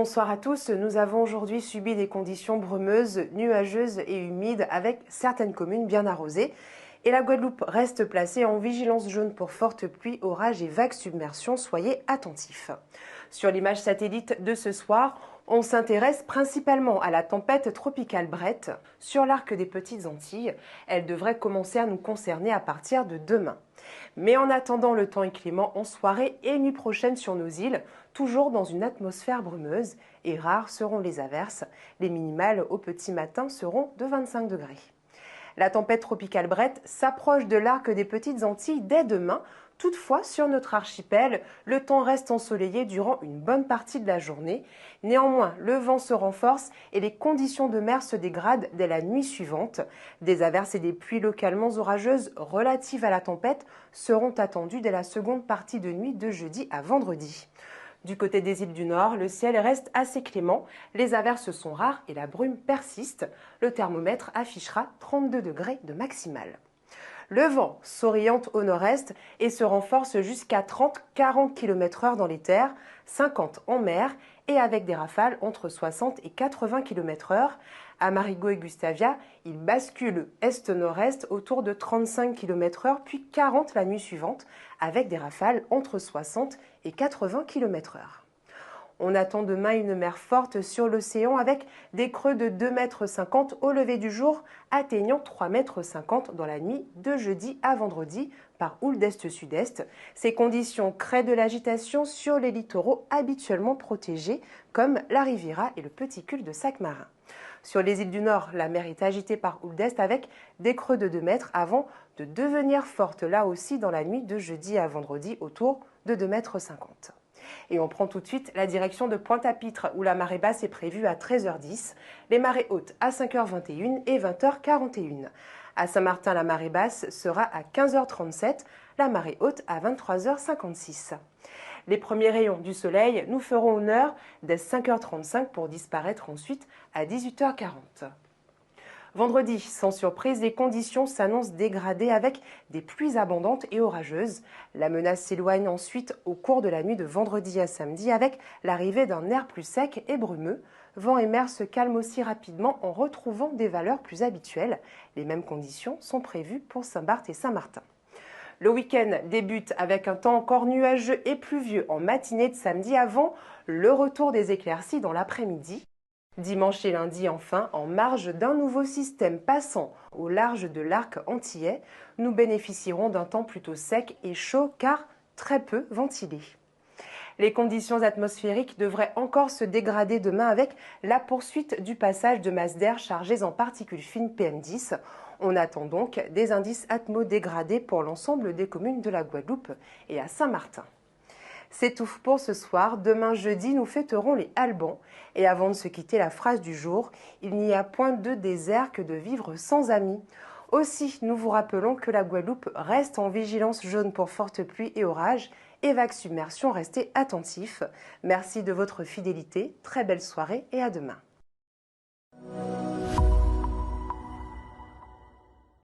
Bonsoir à tous. Nous avons aujourd'hui subi des conditions brumeuses, nuageuses et humides avec certaines communes bien arrosées. Et la Guadeloupe reste placée en vigilance jaune pour fortes pluies, orages et vagues submersions. Soyez attentifs. Sur l'image satellite de ce soir, on s'intéresse principalement à la tempête tropicale Brett sur l'arc des Petites Antilles. Elle devrait commencer à nous concerner à partir de demain. Mais en attendant, le temps est clément en soirée et nuit prochaine sur nos îles, toujours dans une atmosphère brumeuse, et rares seront les averses. Les minimales au petit matin seront de 25 degrés. La tempête tropicale Brett s'approche de l'arc des Petites Antilles dès demain. Toutefois, sur notre archipel, le temps reste ensoleillé durant une bonne partie de la journée. Néanmoins, le vent se renforce et les conditions de mer se dégradent dès la nuit suivante. Des averses et des pluies localement orageuses relatives à la tempête seront attendues dès la seconde partie de nuit de jeudi à vendredi. Du côté des îles du Nord, le ciel reste assez clément, les averses sont rares et la brume persiste. Le thermomètre affichera 32 degrés de maximal. Le vent s'oriente au nord-est et se renforce jusqu'à 30-40 km/h dans les terres, 50 en mer et avec des rafales entre 60 et 80 km/h. À Marigot et Gustavia, il bascule est-nord-est autour de 35 km/h puis 40 la nuit suivante avec des rafales entre 60 et 80 km/h. On attend demain une mer forte sur l'océan avec des creux de 2,50 m au lever du jour, atteignant 3,50 m dans la nuit de jeudi à vendredi par houle d'est-sud-est. Ces conditions créent de l'agitation sur les littoraux habituellement protégés comme la Riviera et le petit cul de Sac-Marin. Sur les îles du Nord, la mer est agitée par houle d'est avec des creux de 2 mètres avant de devenir forte là aussi dans la nuit de jeudi à vendredi autour de 2,50 m. Et on prend tout de suite la direction de Pointe-à-Pitre où la marée basse est prévue à 13h10, les marées hautes à 5h21 et 20h41. À Saint-Martin, la marée basse sera à 15h37, la marée haute à 23h56. Les premiers rayons du soleil nous feront honneur dès 5h35 pour disparaître ensuite à 18h40. Vendredi, sans surprise, les conditions s'annoncent dégradées avec des pluies abondantes et orageuses. La menace s'éloigne ensuite au cours de la nuit de vendredi à samedi avec l'arrivée d'un air plus sec et brumeux. Vent et mer se calment aussi rapidement en retrouvant des valeurs plus habituelles. Les mêmes conditions sont prévues pour Saint-Barth et Saint-Martin. Le week-end débute avec un temps encore nuageux et pluvieux en matinée de samedi avant le retour des éclaircies dans l'après-midi. Dimanche et lundi, enfin, en marge d'un nouveau système passant au large de l'arc antillais, nous bénéficierons d'un temps plutôt sec et chaud car très peu ventilé. Les conditions atmosphériques devraient encore se dégrader demain avec la poursuite du passage de masses d'air chargées en particules fines PM10. On attend donc des indices atmo dégradés pour l'ensemble des communes de la Guadeloupe et à Saint-Martin. C'est tout pour ce soir. Demain jeudi, nous fêterons les Albans. Et avant de se quitter, la phrase du jour, il n'y a point de désert que de vivre sans amis. Aussi, nous vous rappelons que la Guadeloupe reste en vigilance jaune pour fortes pluies et orages et vagues submersions. Restez attentifs. Merci de votre fidélité. Très belle soirée et à demain.